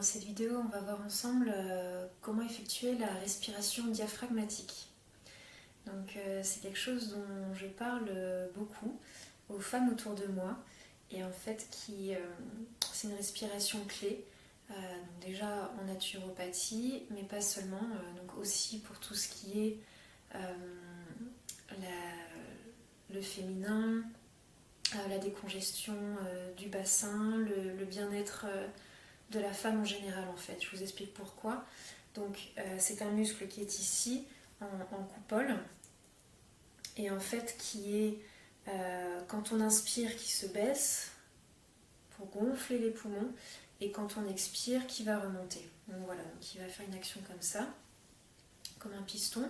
Dans cette vidéo, on va voir ensemble comment effectuer la respiration diaphragmatique. Donc, c'est quelque chose dont je parle beaucoup aux femmes autour de moi et en fait c'est une respiration clé. Donc déjà en naturopathie, mais pas seulement, donc aussi pour tout ce qui est le féminin, la décongestion du bassin, le bien-être de la femme en général en fait. Je vous explique pourquoi. Donc c'est un muscle qui est ici en coupole et en fait qui est quand on inspire qui se baisse pour gonfler les poumons et quand on expire qui va remonter. Donc voilà, donc il va faire une action comme ça, comme un piston.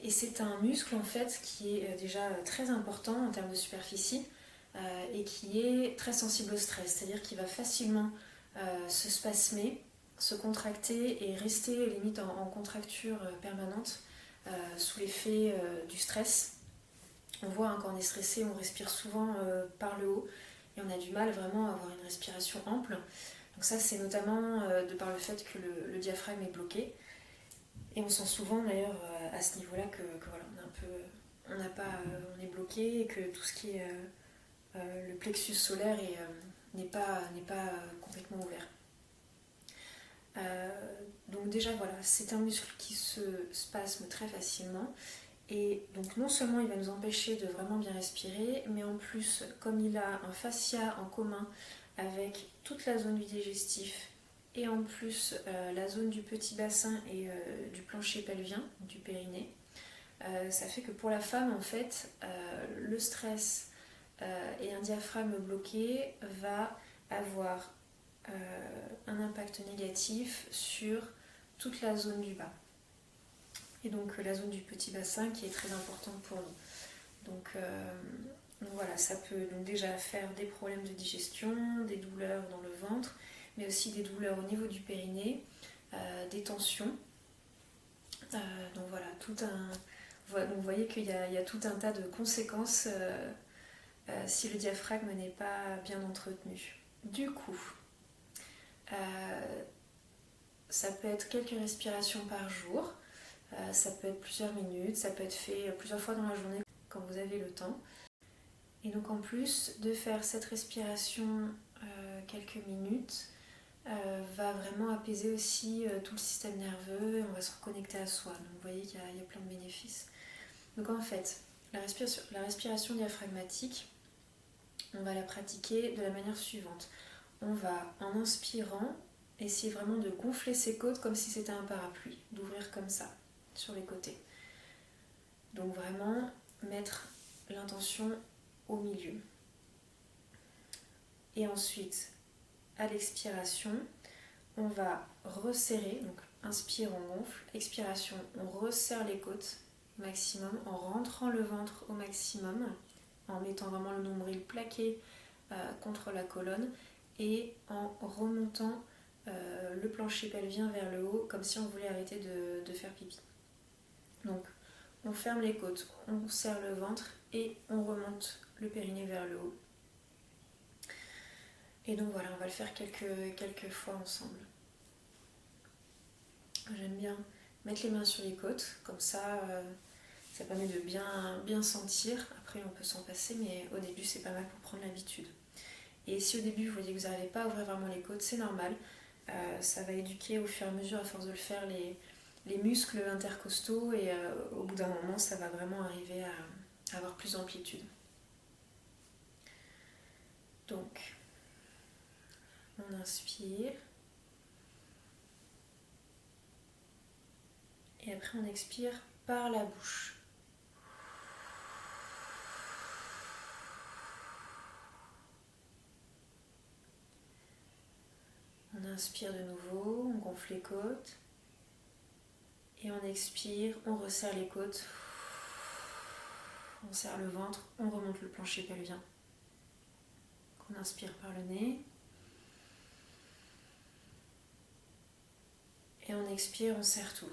Et c'est un muscle en fait qui est déjà très important en termes de superficie et qui est très sensible au stress, c'est-à-dire qu'il va facilement se spasmer, se contracter et rester limite en contracture permanente sous l'effet du stress. On voit quand on est stressé, on respire souvent par le haut et on a du mal vraiment à avoir une respiration ample. Donc ça c'est notamment de par le fait que le diaphragme est bloqué. Et on sent souvent d'ailleurs à ce niveau-là que voilà, on est bloqué et que tout ce qui est le plexus solaire n'est pas complètement ouvert. Donc déjà voilà, c'est un muscle qui se spasme très facilement et donc non seulement il va nous empêcher de vraiment bien respirer, mais en plus comme il a un fascia en commun avec toute la zone du digestif et en plus la zone du petit bassin et du plancher pelvien, du périnée, ça fait que pour la femme en fait le stress et un diaphragme bloqué va avoir un impact négatif sur toute la zone du bas et donc la zone du petit bassin qui est très importante pour nous. Donc voilà, ça peut donc déjà faire des problèmes de digestion, des douleurs dans le ventre, mais aussi des douleurs au niveau du périnée, des tensions. Donc voilà, donc vous voyez qu'il y a tout un tas de conséquences si le diaphragme n'est pas bien entretenu. Du coup, ça peut être quelques respirations par jour, ça peut être plusieurs minutes, ça peut être fait plusieurs fois dans la journée quand vous avez le temps. Et donc en plus de faire cette respiration quelques minutes, va vraiment apaiser aussi tout le système nerveux et on va se reconnecter à soi. Donc vous voyez qu'il y a plein de bénéfices. Donc en fait, la respiration diaphragmatique, on va la pratiquer de la manière suivante. On va, en inspirant, essayer vraiment de gonfler ses côtes comme si c'était un parapluie, d'ouvrir comme ça, sur les côtés. Donc vraiment mettre l'intention au milieu. Et ensuite, à l'expiration, on va resserrer, donc inspire, on gonfle, expiration, on resserre les côtes au maximum, en rentrant le ventre au maximum, en mettant vraiment le nombril plaqué contre la colonne et en remontant le plancher pelvien vers le haut comme si on voulait arrêter de faire pipi. Donc on ferme les côtes, on serre le ventre et on remonte le périnée vers le haut. Et donc voilà, on va le faire quelques fois ensemble. J'aime bien mettre les mains sur les côtes, comme ça permet de bien sentir. Après on peut s'en passer, mais au début c'est pas mal pour prendre l'habitude. Et si au début vous voyez que vous n'arrivez pas à ouvrir vraiment les côtes, c'est normal. Ça va éduquer au fur et à mesure, à force de le faire, les muscles intercostaux et au bout d'un moment ça va vraiment arriver à avoir plus d'amplitude. Donc on inspire et après on expire par la bouche. On inspire de nouveau, on gonfle les côtes et on expire, on resserre les côtes, on serre le ventre, on remonte le plancher pelvien. On inspire par le nez et on expire, on serre tout.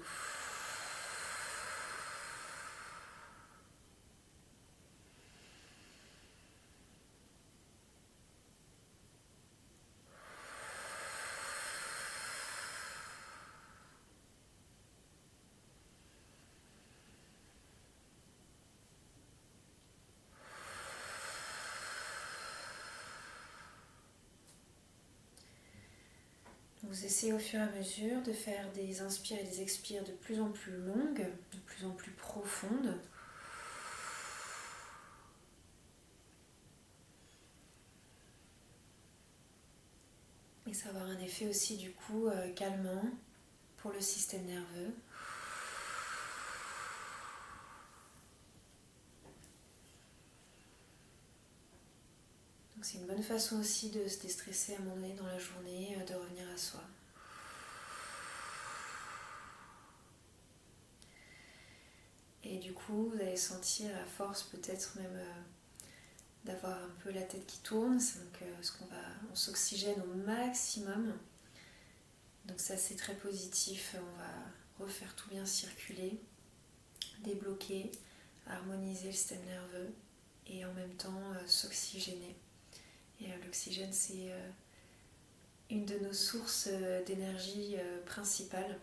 Vous essayez au fur et à mesure de faire des inspires et des expires de plus en plus longues, de plus en plus profondes. Et ça va avoir un effet aussi du coup calmant pour le système nerveux. Donc c'est une bonne façon aussi de se déstresser à un moment donné dans la journée, de revenir à soi. Et du coup, vous allez sentir à force peut-être même d'avoir un peu la tête qui tourne, donc on s'oxygène au maximum. Donc ça c'est très positif, on va refaire tout bien circuler, débloquer, harmoniser le système nerveux et en même temps s'oxygéner. Et l'oxygène c'est une de nos sources d'énergie principales.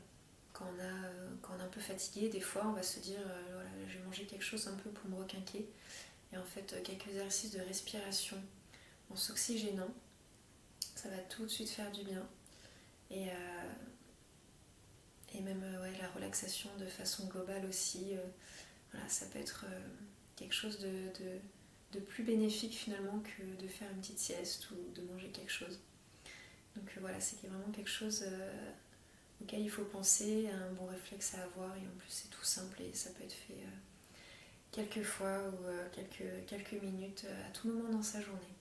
Quand on est un peu fatigué, des fois on va se dire voilà, je vais manger quelque chose un peu pour me requinquer. Et en fait, quelques exercices de respiration en s'oxygénant, ça va tout de suite faire du bien. Et même la relaxation de façon globale aussi, voilà, ça peut être quelque chose de plus bénéfique finalement que de faire une petite sieste ou de manger quelque chose. Donc voilà, c'est vraiment quelque chose auquel il faut penser, un bon réflexe à avoir, et en plus c'est tout simple et ça peut être fait quelques fois ou quelques minutes à tout moment dans sa journée.